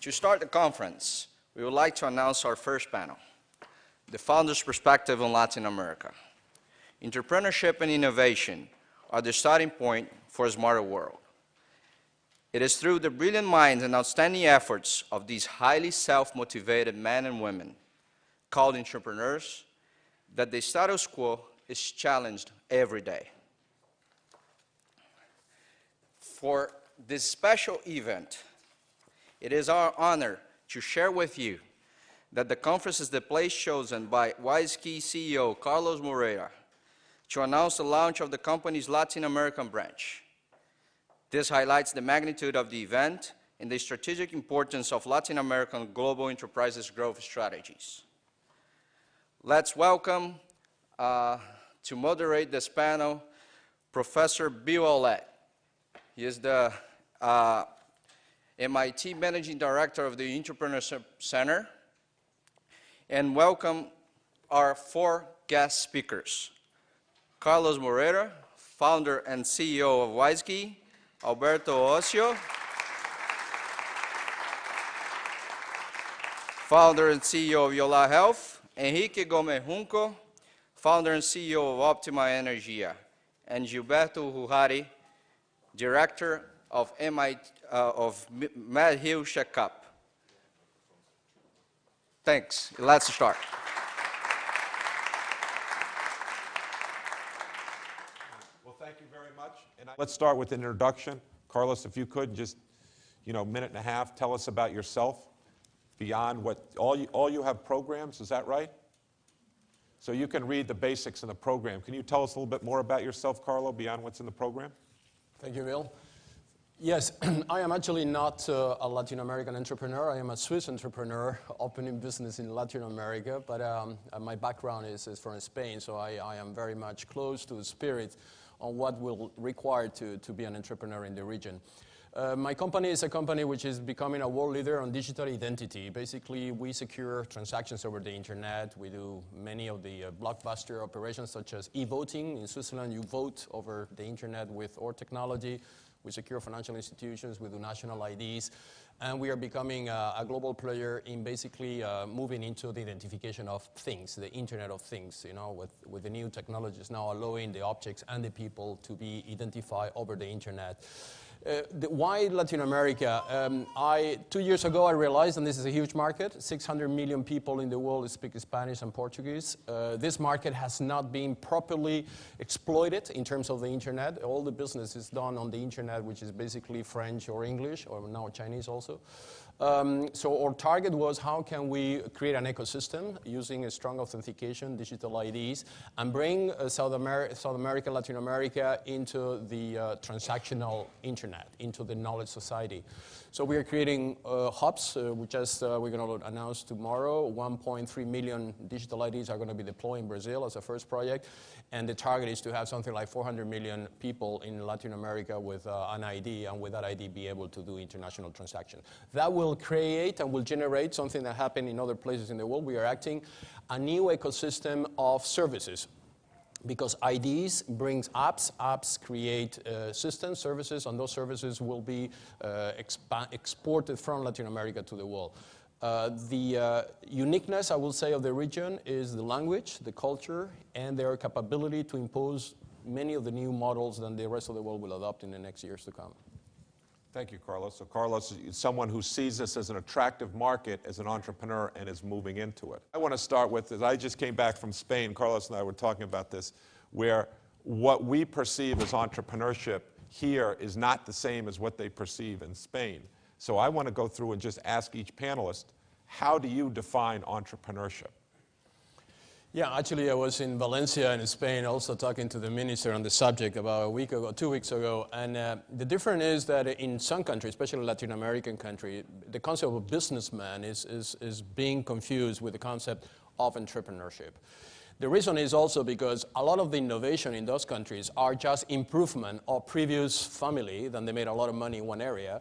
To start the conference, we would like to announce our first panel, the Founder's Perspective on Latin America. Entrepreneurship and innovation are the starting point for a smarter world. It is through the brilliant minds and outstanding efforts of these highly self-motivated men and women, called entrepreneurs, that the status quo is challenged every day. For this special event, it is our honor to share with you that the conference is the place chosen by WiseKey CEO Carlos Moreira to announce the launch of the company's Latin American branch. This highlights the magnitude of the event and the strategic importance of Latin American global enterprises growth strategies. Let's welcome to moderate this panel, Professor Bill Aulette. He is the MIT Managing Director of the Entrepreneurship Center. And welcome our four guest speakers. Carlos Moreira, founder and CEO of WiseKey. Alberto Ocio, founder and CEO of Yola Health. Henrique Gomes Junco, founder and CEO of Optima Energia. And Gilberto Hurari, director of MedHill Checkup. Thanks. Let's start. Well, thank you very much. And let's start with an introduction. Carlos, if you could, just minute and a half, tell us about yourself beyond what, all you have programs, is that right? So you can read the basics in the program. Can you tell us a little bit more about yourself, Carlo, beyond what's in the program? Thank you, Bill. Yes, I am actually not a Latin American entrepreneur. I am a Swiss entrepreneur opening business in Latin America, but my background is from Spain, so I am very much close to the spirit on what will require to be an entrepreneur in the region. My company is a company which is becoming a world leader on digital identity. Basically, we secure transactions over the internet. We do many of the blockbuster operations such as e-voting. In Switzerland, you vote over the internet with our technology. We secure financial institutions, we do national IDs, and we are becoming a global player in basically moving into the identification of things, the Internet of Things, with the new technologies now allowing the objects and the people to be identified over the internet. Why Latin America? 2 years ago I realized, and this is a huge market, 600 million people in the world speak Spanish and Portuguese. This market has not been properly exploited in terms of the internet. All the business is done on the internet, which is basically French or English, or now Chinese also. So our target was how can we create an ecosystem using a strong authentication, digital IDs, and bring South America, Latin America into the transactional internet, into the knowledge society. So we are creating hubs, we're going to announce tomorrow. 1.3 million digital IDs are going to be deployed in Brazil as a first project. And the target is to have something like 400 million people in Latin America with an ID, and with that ID be able to do international transactions. That will create and will generate something that happened in other places in the world. We are acting a new ecosystem of services. Because IDs brings apps create systems, services, and those services will be exported from Latin America to the world. The uniqueness, I will say, of the region is the language, the culture, and their capability to impose many of the new models that the rest of the world will adopt in the next years to come. Thank you, Carlos. So Carlos is someone who sees this as an attractive market as an entrepreneur and is moving into it. I want to start with this. I just came back from Spain. Carlos and I were talking about this, where what we perceive as entrepreneurship here is not the same as what they perceive in Spain. So I want to go through and just ask each panelist, how do you define entrepreneurship? Yeah, actually I was in Valencia in Spain also talking to the minister on the subject about a week ago, 2 weeks ago, and the difference is that in some countries, especially Latin American country, the concept of businessman is being confused with the concept of entrepreneurship. The reason is also because a lot of the innovation in those countries are just improvement of previous family, then they made a lot of money in one area,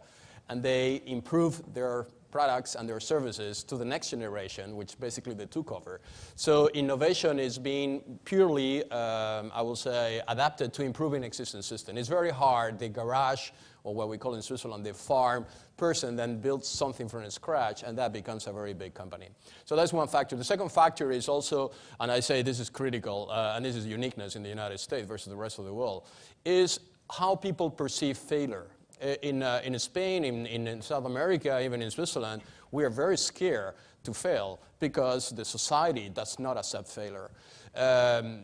and they improve their products and their services to the next generation, which basically the took over. So innovation is being purely, I will say, adapted to improving existing system. It's very hard. The garage, or what we call in Switzerland the farm person, then builds something from scratch, and that becomes a very big company. So that's one factor. The second factor is also, and I say this is critical, and this is uniqueness in the United States versus the rest of the world, is how people perceive failure. In Spain, in South America, even in Switzerland, we are very scared to fail because the society does not accept failure.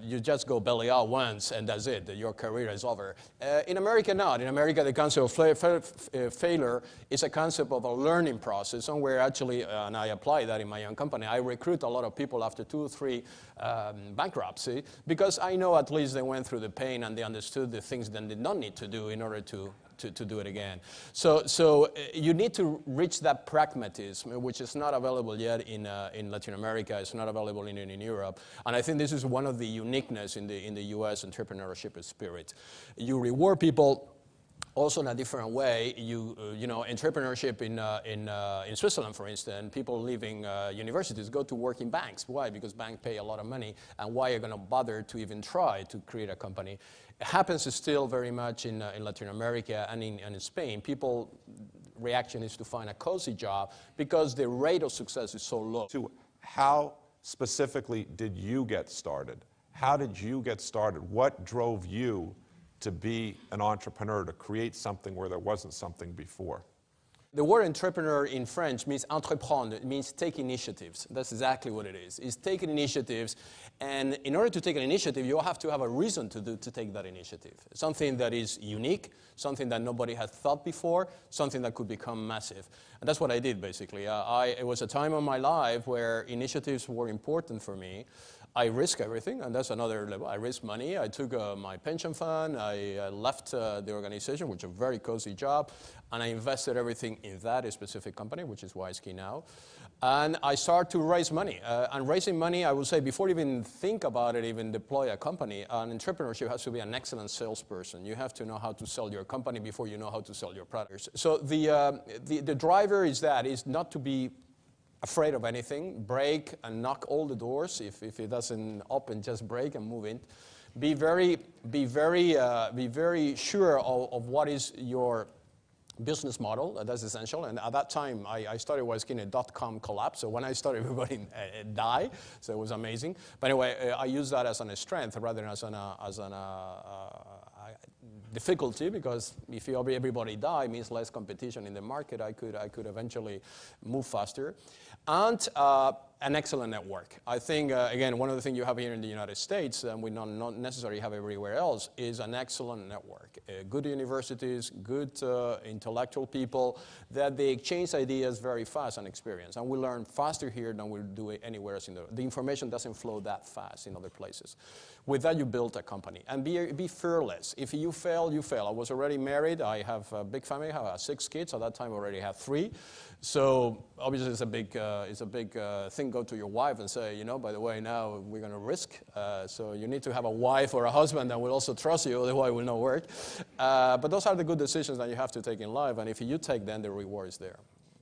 You just go belly out once and that's it, your career is over. In America, not. In America, the concept of failure is a concept of a learning process, and where actually, and I apply that in my own company, I recruit a lot of people after 2 or 3 bankruptcy, because I know at least they went through the pain and they understood the things that they don't need to do in order to do it again. So you need to reach that pragmatism, which is not available yet in Latin America. It's not available in Europe. And I think this is one of the uniqueness in the US entrepreneurship spirit. You reward people also in a different way. You know, entrepreneurship in Switzerland, for instance, people leaving universities go to work in banks. Why? Because banks pay a lot of money, and why are you going to bother to even try to create a company? It happens still very much in Latin America and in Spain. People reaction is to find a cozy job because the rate of success is so low. So how specifically did you get started? How did you get started? What drove you to be an entrepreneur, to create something where there wasn't something before? The word entrepreneur in French means entreprendre. It means take initiatives. That's exactly what it is. It's taking initiatives, and in order to take an initiative, you have to have a reason to take that initiative. Something that is unique, something that nobody had thought before, something that could become massive. And that's what I did, basically. It was a time of my life where initiatives were important for me. I risk everything, and that's another level. I risk money. I took my pension fund. I left the organization, which is a very cozy job, and I invested everything in that specific company, which is WiseKey now. And I started to raise money. And raising money, I would say, before you even think about it, even deploy a company, an entrepreneurship has to be an excellent salesperson. You have to know how to sell your company before you know how to sell your products. So the driver is not to be afraid of anything. Break and knock all the doors. If it doesn't open, just break and move in. Be very sure of what is your business model. That's essential. And at that time, I started WiseKey in a .com collapse. So when I started, everybody died. So it was amazing. But anyway, I use that as a strength rather than as an difficulty, because if everybody die, it means less competition in the market. I could eventually move faster. And an excellent network. I think, again, one of the things you have here in the United States, and we not necessarily have everywhere else, is an excellent network. Good universities, good intellectual people, that they exchange ideas very fast and experience. And we learn faster here than we do it anywhere else. The information doesn't flow that fast in other places. With that, you build a company. And be fearless. If you fail, you fail. I was already married. I have a big family. I have 6 kids. At that time, I already have 3. So obviously, it's a big thing. Go to your wife and say, by the way, now we're going to risk. So you need to have a wife or a husband that will also trust you, otherwise it will not work. But those are the good decisions that you have to take in life. And if you take them, the reward is there.